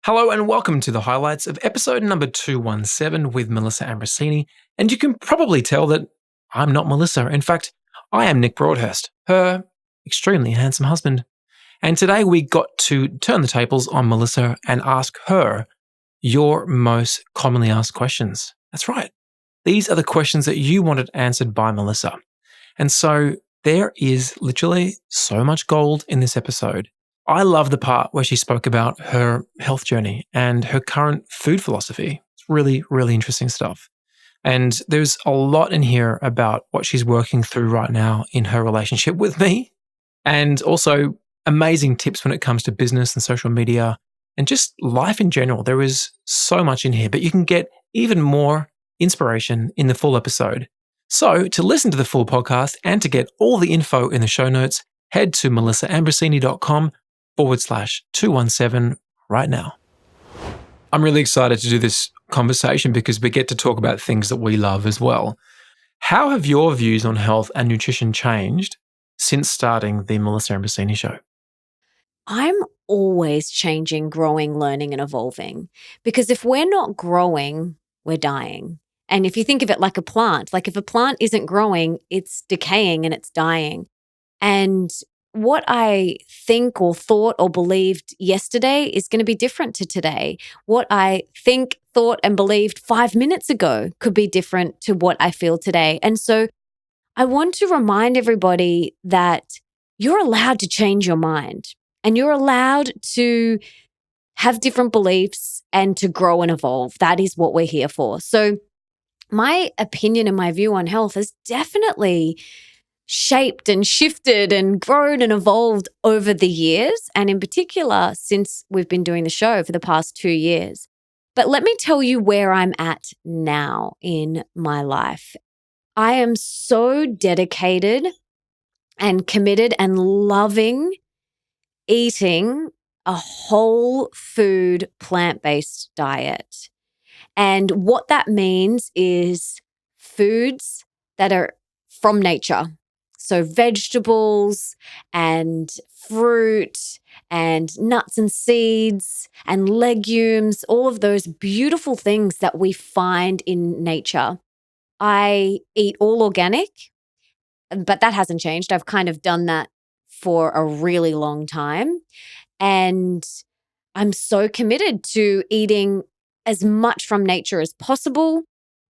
Hello and welcome to the highlights of episode number 217 with Melissa Ambrosini. And you can probably tell that I'm not Melissa. In fact, I am Nick Broadhurst, her extremely handsome husband. And today we got to turn the tables on Melissa and ask her your most commonly asked questions. That's right. These are the questions that you wanted answered by Melissa. And so there is literally so much gold in this episode. I love the part where she spoke about her health journey and her current food philosophy. It's really, really interesting stuff. And there's a lot in here about what she's working through right now in her relationship with me, and also amazing tips when it comes to business and social media and just life in general. There is so much in here, but you can get even more inspiration in the full episode. So to listen to the full podcast and to get all the info in the show notes, head to melissaambrosini.com/217 right now. I'm really excited to do this conversation because we get to talk about things that we love as well. How have your views on health and nutrition changed since starting the Melissa Ambrosini Show? I'm always changing, growing, learning, and evolving, because if we're not growing, we're dying. And if you think of it like a plant, like if a plant isn't growing, it's decaying and it's dying. And what I think or thought or believed yesterday is going to be different to today. What I think, thought, and believed 5 minutes ago could be different to what I feel today. And so I want to remind everybody that you're allowed to change your mind and you're allowed to have different beliefs and to grow and evolve. That is what we're here for. So my opinion and my view on health has definitely shaped and shifted and grown and evolved over the years, and in particular since we've been doing the show for the past 2 years. But let me tell you where I'm at now in my life. I am so dedicated and committed and loving eating a whole food plant-based diet. And what that means is foods that are from nature. So vegetables and fruit and nuts and seeds and legumes, all of those beautiful things that we find in nature. I eat all organic, but that hasn't changed. I've kind of done that for a really long time. And I'm so committed to eating as much from nature as possible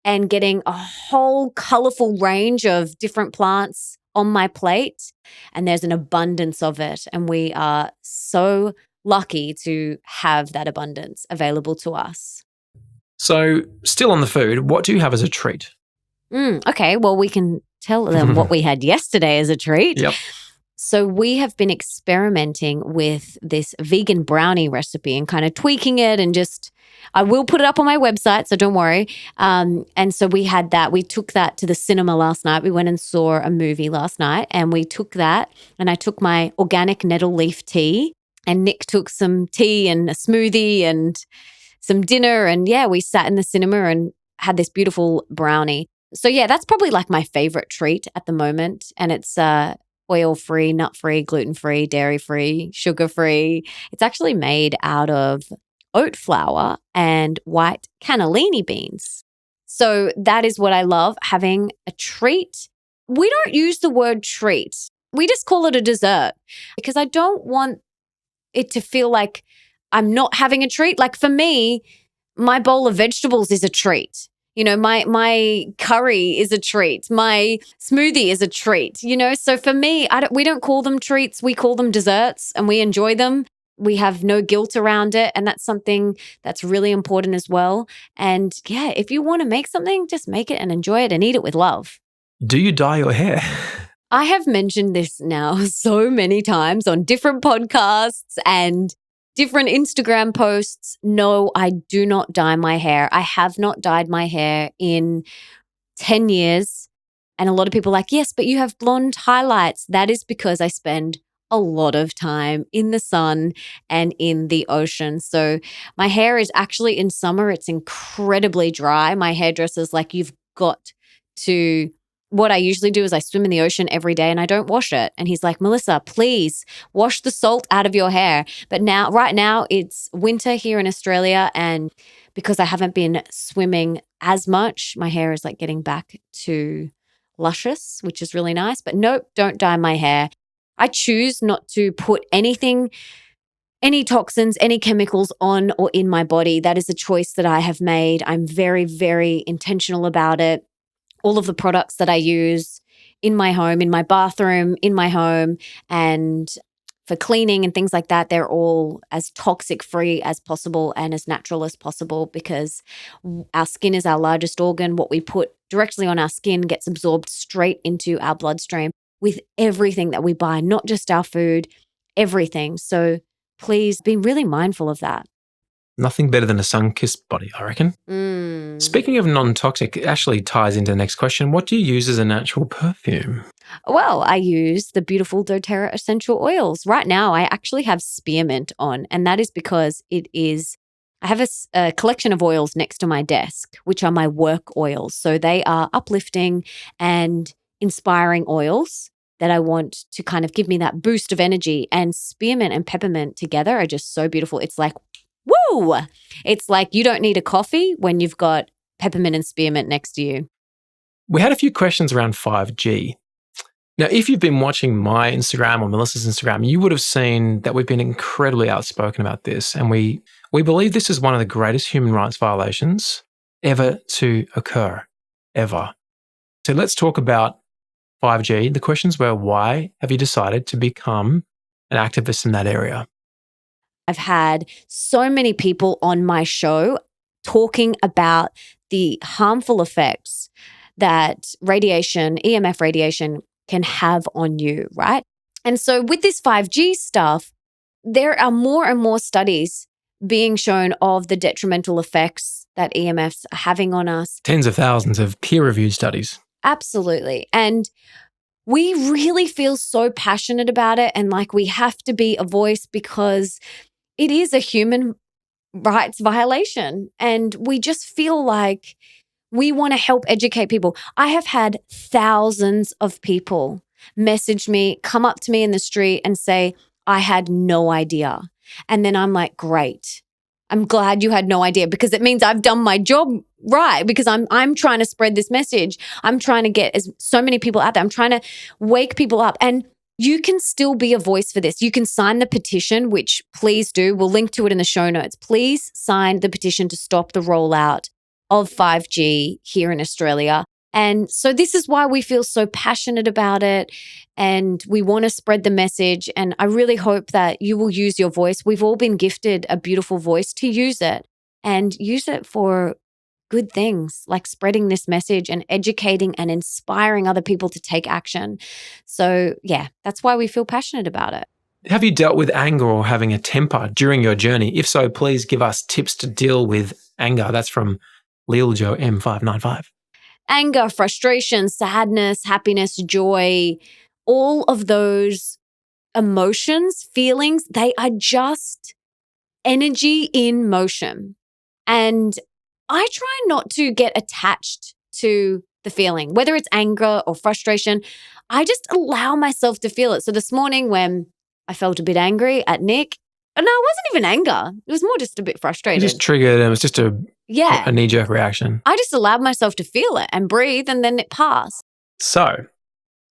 and getting a whole colorful range of different plants on my plate. And there's an abundance of it. And we are so lucky to have that abundance available to us. So still on the food, what do you have as a treat? Okay, well, we can tell them what we had yesterday as a treat. Yep. So we have been experimenting with this vegan brownie recipe and kind of tweaking it, and just, I will put it up on my website, so don't worry. And so we had that. We took that to the cinema last night. We went and saw a movie last night, and we took that, and I took my organic nettle leaf tea, and Nick took some tea and a smoothie and some dinner. And yeah, we sat in the cinema and had this beautiful brownie. So yeah, that's probably like my favorite treat at the moment. And it's oil-free, nut-free, gluten-free, dairy-free, sugar-free. It's actually made out of oat flour and white cannellini beans. So that is what I love, having a treat. We don't use the word treat. We just call it a dessert, because I don't want it to feel like I'm not having a treat. Like for me, my bowl of vegetables is a treat. You know, my curry is a treat. My smoothie is a treat, you know. So for me, we don't call them treats. We call them desserts, and we enjoy them. We have no guilt around it. And that's something that's really important as well. And yeah, if you want to make something, just make it and enjoy it and eat it with love. Do you dye your hair? I have mentioned this now so many times on different podcasts and different Instagram posts. No, I do not dye my hair. I have not dyed my hair in 10 years. And a lot of people are like, yes, but you have blonde highlights. That is because I spend a lot of time in the sun and in the ocean. So my hair is actually, in summer, it's incredibly dry. My hairdresser's like, you've got to what I usually do is I swim in the ocean every day and I don't wash it. And he's like, Melissa, please wash the salt out of your hair. But right now it's winter here in Australia. And because I haven't been swimming as much, my hair is like getting back to luscious, which is really nice. But nope, don't dye my hair. I choose not to put anything, any toxins, any chemicals on or in my body. That is a choice that I have made. I'm very, very intentional about it. All of the products that I use in my home, in my bathroom, in my home, and for cleaning and things like that, they're all as toxic free as possible and as natural as possible, because our skin is our largest organ. What we put directly on our skin gets absorbed straight into our bloodstream with everything that we buy, not just our food, everything. So please be really mindful of that. Nothing better than a sun-kissed body, I reckon. Speaking of non-toxic, it actually ties into the next question. What do you use as a natural perfume? Well, I use the beautiful doTERRA essential oils. Right now, I actually have spearmint on, and that is because I have a collection of oils next to my desk, which are my work oils. So they are uplifting and inspiring oils that I want to kind of give me that boost of energy. And spearmint and peppermint together are just so beautiful. It's like, woo! It's like you don't need a coffee when you've got peppermint and spearmint next to you. We had a few questions around 5G. Now, if you've been watching my Instagram or Melissa's Instagram, you would have seen that we've been incredibly outspoken about this. And we believe this is one of the greatest human rights violations ever to occur, ever. So let's talk about 5G. The questions were, why have you decided to become an activist in that area? I've had so many people on my show talking about the harmful effects that radiation, EMF radiation, can have on you, right? And so with this 5G stuff, there are more and more studies being shown of the detrimental effects that EMFs are having on us. Tens of thousands of peer-reviewed studies. Absolutely. And we really feel so passionate about it, and like we have to be a voice because it is a human rights violation. And we just feel like we want to help educate people. I have had thousands of people message me, come up to me in the street and say, I had no idea. And then I'm like, great. I'm glad you had no idea, because it means I've done my job right, because I'm trying to spread this message. I'm trying to get so many people out there. I'm trying to wake people up. And you can still be a voice for this. You can sign the petition, which please do. We'll link to it in the show notes. Please sign the petition to stop the rollout of 5G here in Australia. And so this is why we feel so passionate about it, and we want to spread the message. And I really hope that you will use your voice. We've all been gifted a beautiful voice, to use it and use it for good things, like spreading this message and educating and inspiring other people to take action. So yeah, that's why we feel passionate about it. Have you dealt with anger or having a temper during your journey? If so, please give us tips to deal with anger. That's from Lil Joe M595. Anger, frustration, sadness, happiness, joy, all of those emotions, feelings, they are just energy in motion. And I try not to get attached to the feeling, whether it's anger or frustration. I just allow myself to feel it. So this morning when I felt a bit angry at Nick, and no, it wasn't even anger. It was more just a bit frustrated. You just triggered, and it was just a knee-jerk reaction. I just allowed myself to feel it and breathe, and then it passed. So,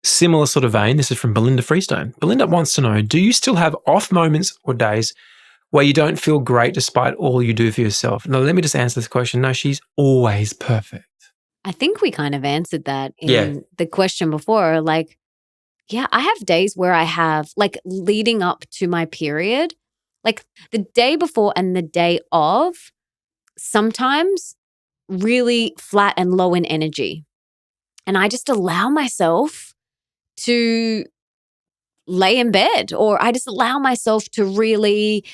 similar sort of vein, this is from Belinda Freestone. Belinda wants to know, do you still have off moments or days where you don't feel great despite all you do for yourself? Now, let me just answer this question. No, she's always perfect. I think we kind of answered that in the question before. Like, yeah, I have days where I have, like, leading up to my period, like the day before and the day of, sometimes really flat and low in energy. And I just allow myself to lay in bed, or I just allow myself to really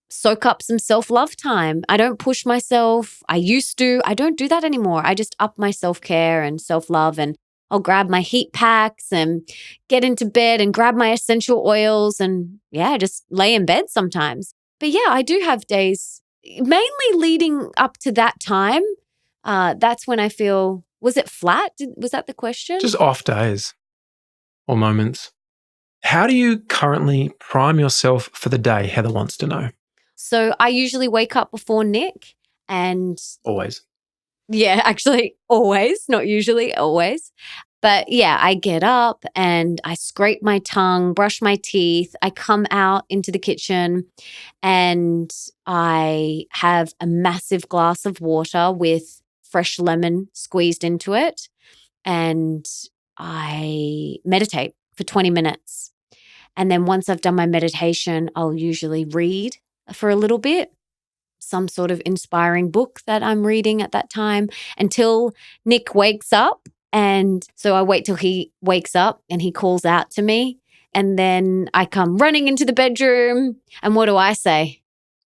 soak up some self-love time. I don't push myself. I used to. I don't do that anymore. I just up my self-care and self-love, and I'll grab my heat packs and get into bed and grab my essential oils and just lay in bed sometimes. But yeah, I do have days, mainly leading up to that time. That's when I feel Was it flat? Was that the question? Just off days or moments. How do you currently prime yourself for the day? Heather wants to know. So I usually wake up before Nick and Always. yeah, actually always, not usually, always. But yeah, I get up and I scrape my tongue, brush my teeth. I come out into the kitchen and I have a massive glass of water with fresh lemon squeezed into it. And I meditate for 20 minutes. And then once I've done my meditation, I'll usually read for a little bit, some sort of inspiring book that I'm reading at that time until Nick wakes up. And so I wait till he wakes up and he calls out to me. And then I come running into the bedroom. And what do I say?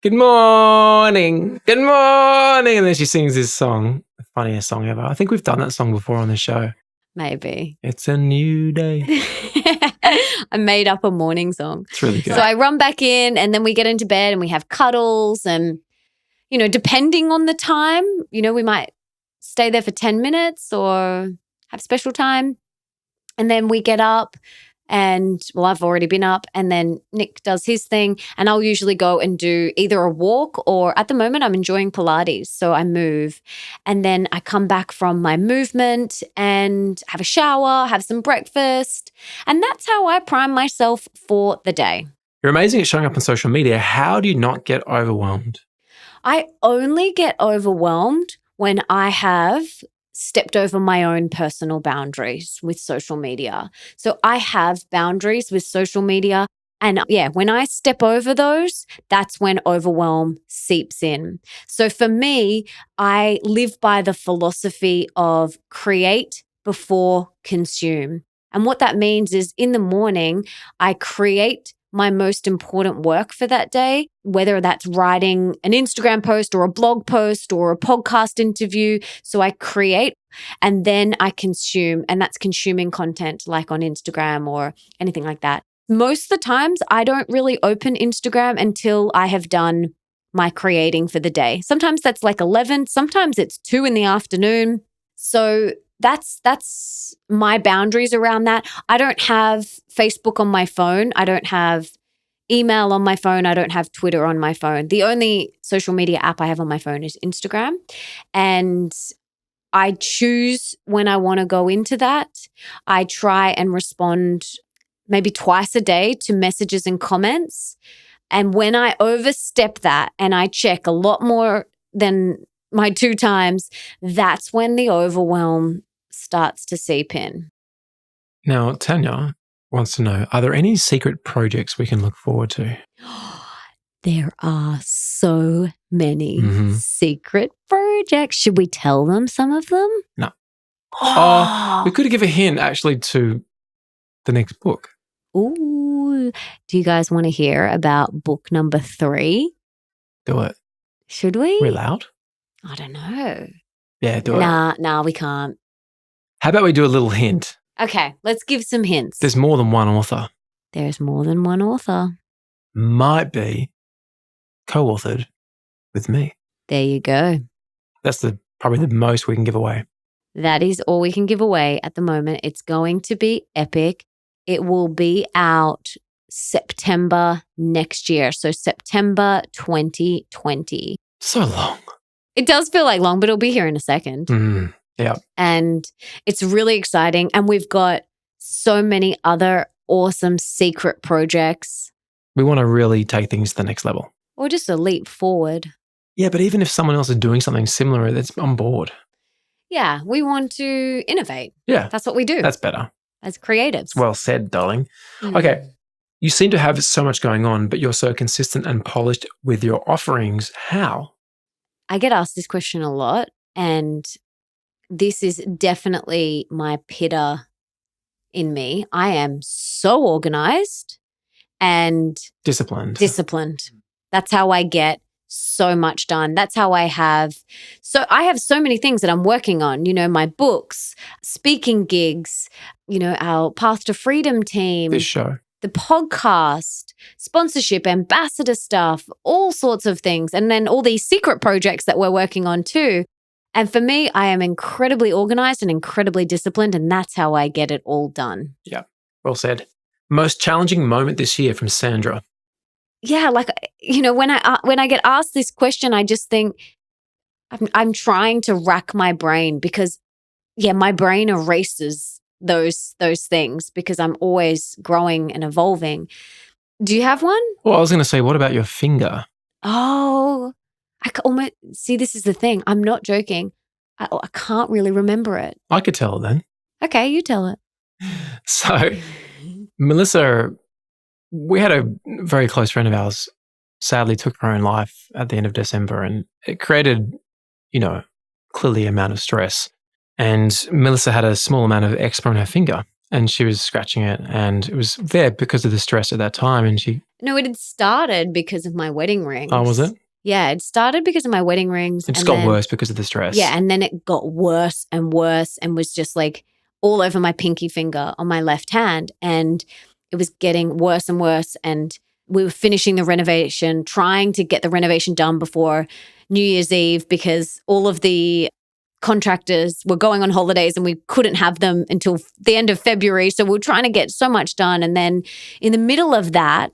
Good morning. Good morning. And then she sings this song, the funniest song ever. I think we've done that song before on the show. Maybe. It's a new day. I made up a morning song. It's really good. So I run back in and then we get into bed and we have cuddles and, depending on the time, we might stay there for 10 minutes or have special time. And then we get up and, I've already been up and then Nick does his thing and I'll usually go and do either a walk or at the moment I'm enjoying Pilates. So I move and then I come back from my movement and have a shower, have some breakfast. And that's how I prime myself for the day. You're amazing at showing up on social media. How do you not get overwhelmed? I only get overwhelmed when I have stepped over my own personal boundaries with social media. So I have boundaries with social media. And yeah, when I step over those, that's when overwhelm seeps in. So for me, I live by the philosophy of create before consume. And what that means is in the morning, I create my most important work for that day, whether that's writing an Instagram post or a blog post or a podcast interview. So I create and then I consume, and that's consuming content like on Instagram or anything like that. Most of the times I don't really open Instagram until I have done my creating for the day. Sometimes that's like 11, sometimes it's 2 in the afternoon. So that's my boundaries around that. I don't have Facebook on my phone. I don't have email on my phone. I don't have Twitter on my phone. The only social media app I have on my phone is Instagram. And I choose when I want to go into that. I try and respond maybe twice a day to messages and comments. And when I overstep that and I check a lot more than my 2 times, that's when the overwhelm starts to seep in. Now, Tanya wants to know, are there any secret projects we can look forward to? There are so many secret projects. Should we tell them some of them? No. We could give a hint actually to the next book. Ooh. Do you guys want to hear about book number 3? Do it. Should we? We're allowed? I don't know. Yeah, do it. Nah, we can't. How about we do a little hint? Okay, let's give some hints. There's more than one author. There's more than one author. Might be co-authored with me. There you go. That's probably the most we can give away. That is all we can give away at the moment. It's going to be epic. It will be out September next year. So September 2020. So long. It does feel like long, but it'll be here in a second. Yeah. And it's really exciting. And we've got so many other awesome secret projects. We want to really take things to the next level. Or just a leap forward. Yeah, but even if someone else is doing something similar, it's on board. Yeah, we want to innovate. Yeah. That's what we do. That's better. As creatives. Well said, darling. Okay. You seem to have so much going on, but you're so consistent and polished with your offerings. How? I get asked this question a lot, and this is definitely my pitta in me. I am so organized and disciplined. That's how I get so much done. That's how I have so many things that I'm working on, my books, speaking gigs, our Path to Freedom team, this show, the podcast, sponsorship, ambassador stuff, all sorts of things. And then all these secret projects that we're working on too. And for me, I am incredibly organized and incredibly disciplined, and that's how I get it all done. Yeah, well said. Most challenging moment this year from Sandra. Yeah, like, when I get asked this question, I just think I'm trying to rack my brain because, my brain erases those things because I'm always growing and evolving. Do you have one? Well, I was going to say, what about your finger? Oh, almost see. This is the thing. I'm not joking. I can't really remember it. I could tell it then. Okay, you tell it. So, Melissa, we had a very close friend of ours sadly took her own life at the end of December, and it created, clearly an amount of stress. And Melissa had a small amount of eczema on her finger, and she was scratching it, and it was there because of the stress at that time. And No, it had started because of my wedding rings. Oh, was it? Yeah, it started because of my wedding rings. It just got worse because of the stress. Yeah, and then it got worse and worse and was just like all over my pinky finger on my left hand. And it was getting worse and worse. And we were finishing the renovation, trying to get the renovation done before New Year's Eve because all of the contractors were going on holidays and we couldn't have them until the end of February. So we were trying to get so much done. And then in the middle of that,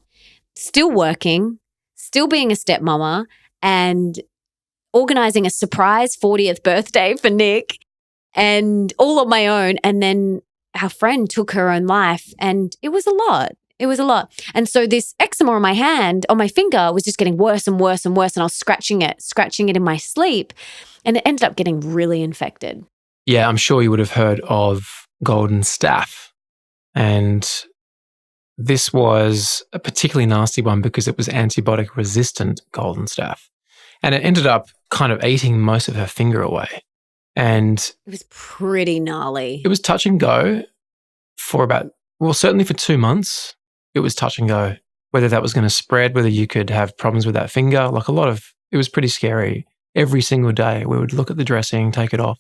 still working, still being a stepmama, and organizing a surprise 40th birthday for Nick and all on my own. And then our friend took her own life and it was a lot. It was a lot. And so this eczema on my hand, on my finger, was just getting worse and worse and worse. And I was scratching it in my sleep. And it ended up getting really infected. Yeah, I'm sure you would have heard of golden staph. And this was a particularly nasty one because it was antibiotic resistant golden staph. And it ended up kind of eating most of her finger away. And it was pretty gnarly. It was touch and go for certainly for 2 months. It was touch and go, whether that was going to spread, whether you could have problems with that finger. It was pretty scary. Every single day we would look at the dressing, take it off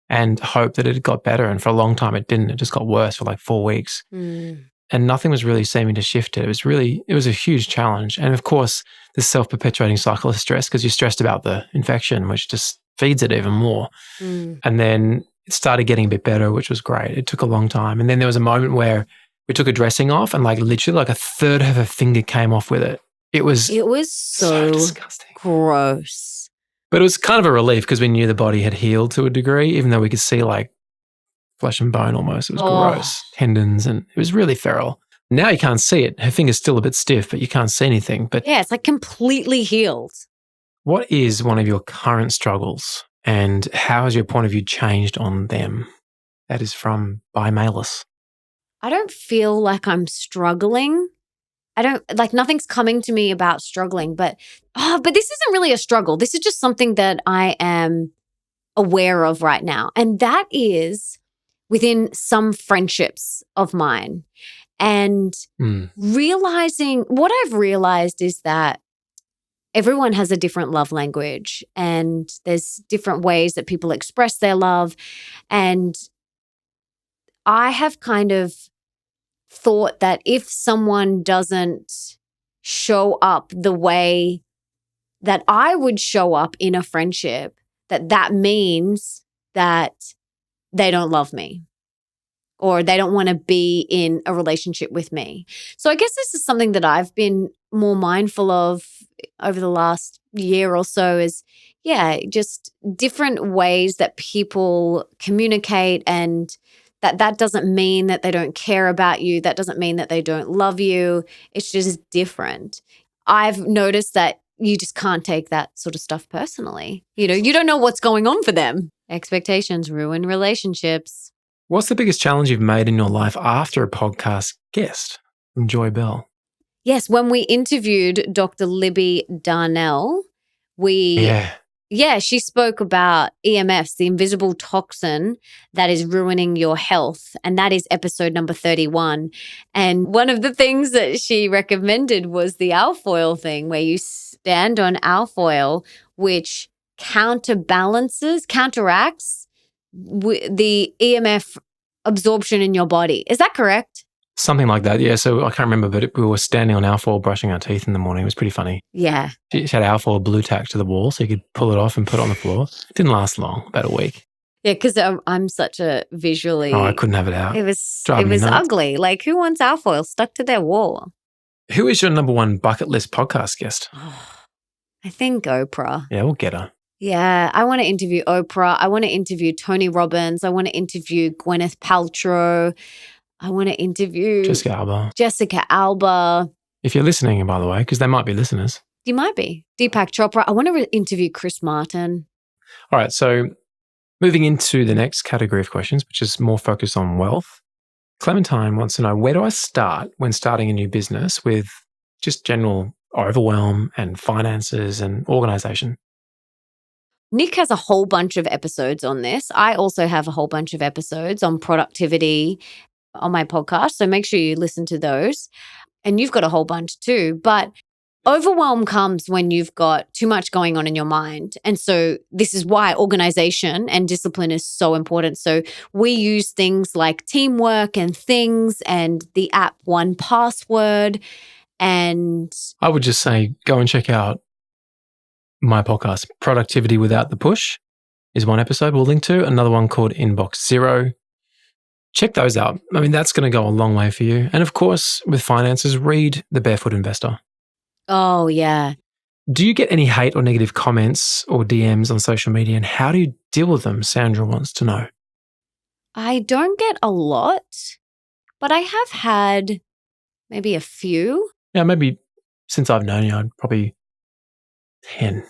and hope that it got better. And for a long time it didn't. It just got worse for 4 weeks. And nothing was really seeming to shift it. It was a huge challenge. And of course, this self-perpetuating cycle of stress because you're stressed about the infection, which just feeds it even more. And then it started getting a bit better, which was great. It took a long time. And then there was a moment where we took a dressing off and literally a third of her finger came off with it. It was so disgusting. Gross. But it was kind of a relief because we knew the body had healed to a degree, even though we could see flesh and bone almost. It was gross. Tendons, and it was really feral. Now you can't see it. Her finger's still a bit stiff, but you can't see anything. But yeah, it's completely healed. What is one of your current struggles and how has your point of view changed on them? That is from by Malis. I don't feel like I'm struggling. I don't nothing's coming to me about struggling, but this isn't really a struggle. This is just something that I am aware of right now. And that is within some friendships of mine. And realizing what I've realized is that everyone has a different love language and there's different ways that people express their love. And I have kind of thought that if someone doesn't show up the way that I would show up in a friendship, that means that they don't love me or they don't want to be in a relationship with me. So I guess this is something that I've been more mindful of over the last year or so is, just different ways that people communicate, and that doesn't mean that they don't care about you. That doesn't mean that they don't love you. It's just different. I've noticed that you just can't take that sort of stuff personally. You don't know what's going on for them. Expectations ruin relationships. What's the biggest challenge you've made in your life after a podcast guest from Joy Bell? Yes, when we interviewed Dr. Libby Darnell, she spoke about EMFs, the invisible toxin that is ruining your health. And that is episode number 31. And one of the things that she recommended was the alfoil thing, where you stand on alfoil, which counteracts the EMF absorption in your body. Is that correct? Something like that. Yeah. So I can't remember, but we were standing on alfoil brushing our teeth in the morning. It was pretty funny. Yeah. She had alfoil blue tack to the wall so you could pull it off and put it on the floor. It didn't last long, about a week. Yeah, because I'm such a visually. Oh, I couldn't have it out. It was Driving me nuts. ugly. Like, who wants alfoil stuck to their wall? Who is your number one bucket list podcast guest? I think Oprah. Yeah, we'll get her. Yeah, I want to interview Oprah. I want to interview Tony Robbins. I want to interview Gwyneth Paltrow. I want to interview Jessica Alba. If you're listening, by the way, because they might be listeners. You might be. Deepak Chopra. I want to interview Chris Martin. All right, so moving into the next category of questions, which is more focused on wealth. Clementine wants to know, where do I start when starting a new business with just general overwhelm and finances and organization? Nick has a whole bunch of episodes on this. I also have a whole bunch of episodes on productivity on my podcast. So make sure you listen to those. And you've got a whole bunch too. But overwhelm comes when you've got too much going on in your mind. And so this is why organization and discipline is so important. So we use things like teamwork and things and the app 1Password. And I would just say, go and check out my podcast, Productivity Without the Push, is one episode we'll link to. Another one called Inbox Zero. Check those out. I mean, that's going to go a long way for you. And of course, with finances, read The Barefoot Investor. Oh, yeah. Do you get any hate or negative comments or DMs on social media, and how do you deal with them? Sandra wants to know. I don't get a lot, but I have had maybe a few. Yeah, maybe since I've known you, I'd probably 10.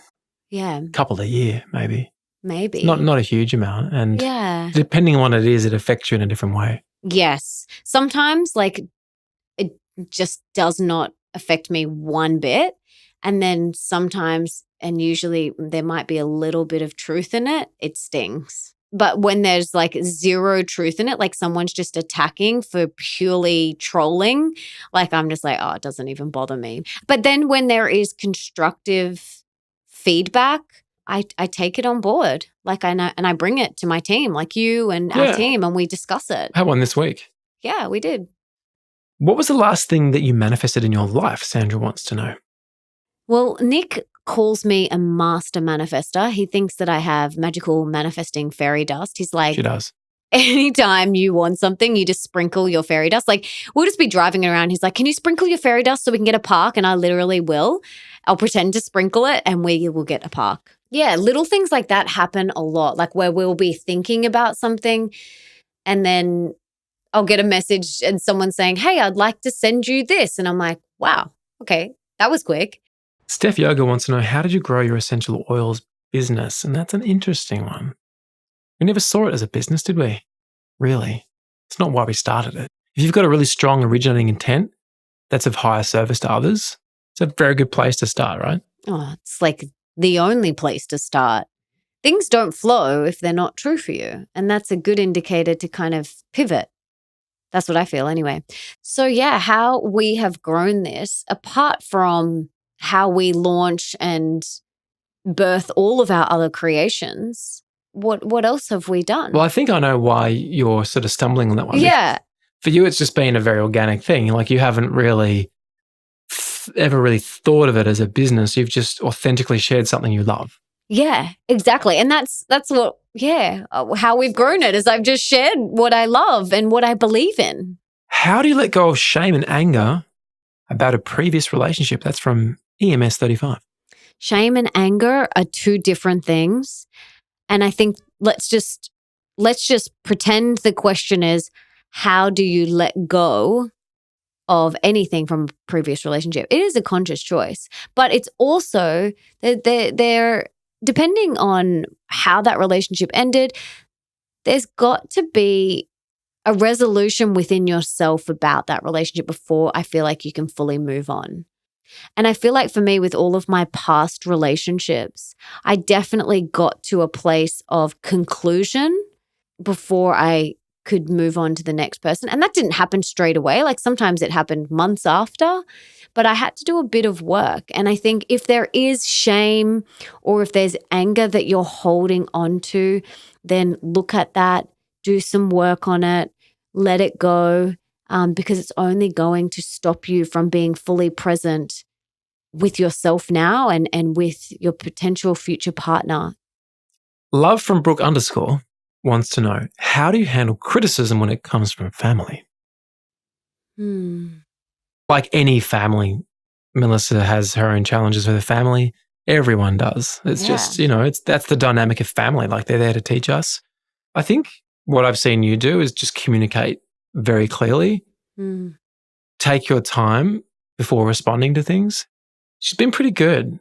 Yeah. Couple a year, maybe. Maybe. Not a huge amount. And yeah, depending on what it is, it affects you in a different way. Yes. Sometimes it just does not affect me one bit. And then sometimes, and usually there might be a little bit of truth in it, it stings. But when there's zero truth in it, like someone's just attacking for purely trolling, I'm just oh, it doesn't even bother me. But then when there is constructive feedback, I take it on board. And I bring it to my team, like you and our team, and we discuss it. I had one this week. Yeah, we did. What was the last thing that you manifested in your life? Sandra wants to know. Well, Nick calls me a master manifester. He thinks that I have magical manifesting fairy dust. He's like, she does. Anytime you want something, you just sprinkle your fairy dust. We'll just be driving around. He's like, can you sprinkle your fairy dust so we can get a park? And I literally will. I'll pretend to sprinkle it and we will get a park. Yeah, little things like that happen a lot, where we'll be thinking about something and then I'll get a message and someone saying, hey, I'd like to send you this. And I'm like, wow, okay, that was quick. Steph Yoga wants to know, how did you grow your essential oils business? And that's an interesting one. We never saw it as a business, did we? Really? It's not why we started it. If you've got a really strong originating intent that's of higher service to others, it's a very good place to start, right? Oh, it's the only place to start. Things don't flow if they're not true for you. And that's a good indicator to kind of pivot. That's what I feel anyway. So yeah, how we have grown this, apart from how we launch and birth all of our other creations, what else have we done? Well, I think I know why you're sort of stumbling on that one. Yeah. For you, it's just been a very organic thing. You haven't really ever really thought of it as a business. You've just authentically shared something you love. Yeah, exactly. And that's what, how we've grown it is I've just shared what I love and what I believe in. How do you let go of shame and anger about a previous relationship? That's from EMS 35. Shame and anger are two different things. And I think let's just pretend the question is, how do you let go of anything from a previous relationship? It is a conscious choice, but it's also they're depending on how that relationship ended, there's got to be a resolution within yourself about that relationship before I feel like you can fully move on. And I feel like for me, with all of my past relationships, I definitely got to a place of conclusion before I could move on to the next person. And that didn't happen straight away. Sometimes it happened months after, but I had to do a bit of work. And I think if there is shame or if there's anger that you're holding on to, then look at that, do some work on it, let it go, because it's only going to stop you from being fully present with yourself now and with your potential future partner. Love from Brooke _ wants to know, how do you handle criticism when it comes from family? Like any family, Melissa has her own challenges with her family. Everyone does. It's just, that's the dynamic of family. Like they're there to teach us. I think what I've seen you do is just communicate very clearly. Take your time before responding to things. She's been pretty good,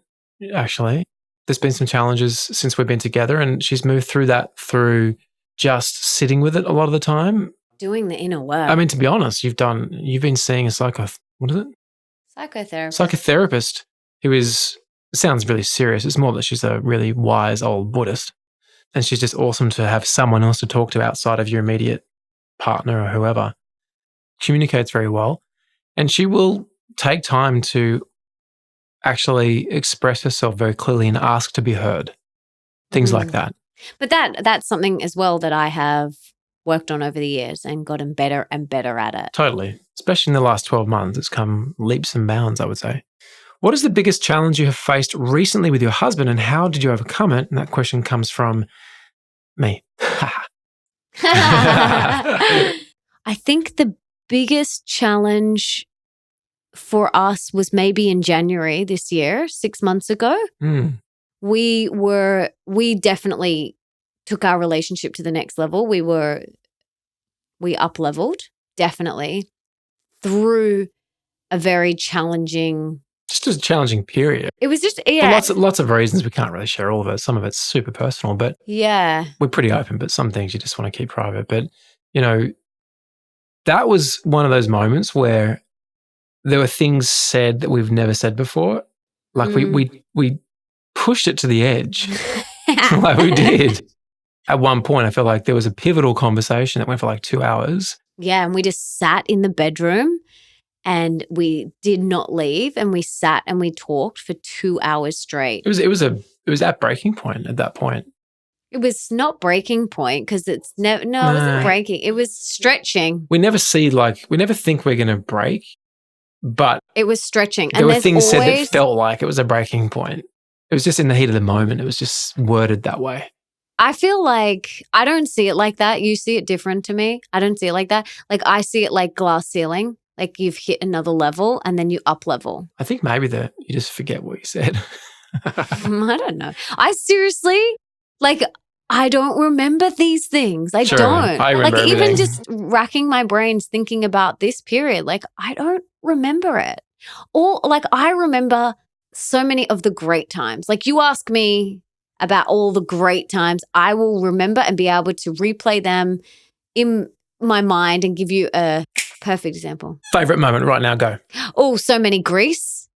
actually. There's been some challenges since we've been together, and she's moved through that through just sitting with it a lot of the time. Doing the inner work. I mean, to be honest, you've been seeing a psychotherapist who sounds really serious. It's more that she's a really wise old Buddhist, and she's just awesome to have someone else to talk to outside of your immediate partner or whoever. Communicates very well, and she will take time to actually express herself very clearly and ask to be heard. Things like that. But that's something as well that I have worked on over the years and gotten better and better at it. Totally. Especially in the last 12 months, it's come leaps and bounds, I would say. What is the biggest challenge you have faced recently with your husband, and how did you overcome it? And that question comes from me. I think the biggest challenge for us was maybe in January this year, 6 months ago. We definitely took our relationship to the next level. We up-leveled, definitely, through a very challenging... Just a challenging period. It was just, For lots of reasons. We can't really share all of it. Some of it's super personal, but we're pretty open, but some things you just want to keep private. But, that was one of those moments where there were things said that we've never said before. Like we pushed it to the edge. Like we did. At one point, I felt like there was a pivotal conversation that went for like 2 hours. Yeah, and we just sat in the bedroom and we did not leave, and we sat and we talked for 2 hours straight. It was at breaking point at that point. It was not breaking point because it's no, it wasn't breaking. It was stretching. We never think we're going to break, but it was stretching. There were things said that felt like it was a breaking point. It was just in the heat of the moment. It was just worded that way. I feel like I don't see it like that. You see it different to me. I don't see it like that. Like I see it like glass ceiling. Like you've hit another level and then you up level. I think maybe that you just forget what you said. I don't know. I seriously, I don't remember these things. I don't. I remember everything. Even just racking my brains thinking about this period, I don't remember it. Or I remember so many of the great times. You ask me about all the great times, I will remember and be able to replay them in my mind and give you a perfect example. Favorite moment right now, go. Oh, so many. Greece,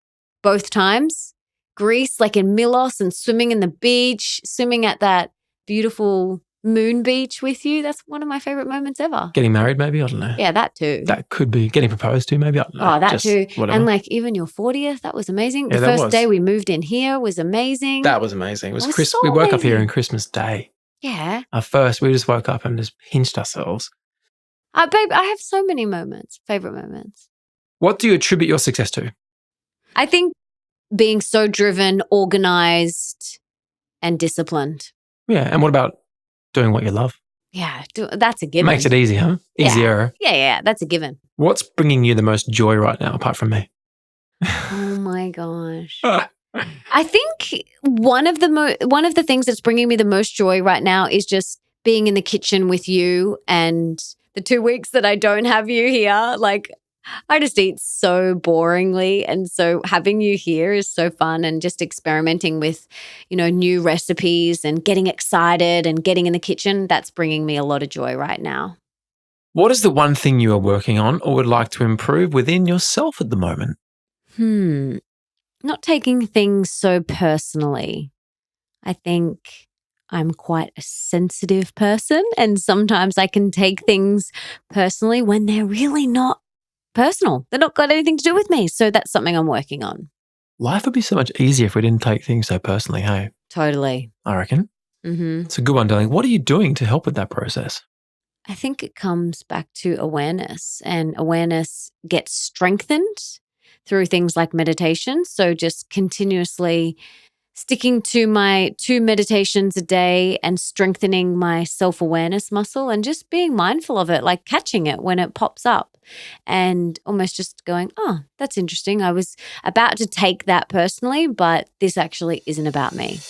both times. Greece, in Milos, and swimming in the beach, swimming at that beautiful moon beach with you. That's one of my favorite moments ever. Getting married, maybe? I don't know. Yeah, that too. That could be. Getting proposed to, maybe? I don't know. Oh, that just too. Whatever. And even your 40th, that was amazing. Yeah, the first day we moved in here was amazing. That was amazing. It was so we woke up amazing. here on Christmas Day. Yeah. We just woke up and just pinched ourselves. Babe, I have so many moments, favorite moments. What do you attribute your success to? I think being so driven, organized, and disciplined. Yeah. And what about doing what you love? Yeah, that's a given. Makes it easy, huh? Easier. Yeah, that's a given. What's bringing you the most joy right now, apart from me? Oh my gosh. I think one of the things that's bringing me the most joy right now is just being in the kitchen with you, and the 2 weeks that I don't have you here, I just eat so boringly, and so having you here is so fun, and just experimenting with, new recipes and getting excited and getting in the kitchen, that's bringing me a lot of joy right now. What is the one thing you are working on or would like to improve within yourself at the moment? Not taking things so personally. I think I'm quite a sensitive person, and sometimes I can take things personally when they're really not personal. They're not got anything to do with me. So that's something I'm working on. Life would be so much easier if we didn't take things so personally, hey? Totally. I reckon. Mm-hmm. It's a good one, darling. What are you doing to help with that process? I think it comes back to awareness, and awareness gets strengthened through things like meditation. So just continuously sticking to my 2 meditations a day and strengthening my self-awareness muscle and just being mindful of it, like catching it when it pops up and almost just going, oh, that's interesting. I was about to take that personally, but this actually isn't about me.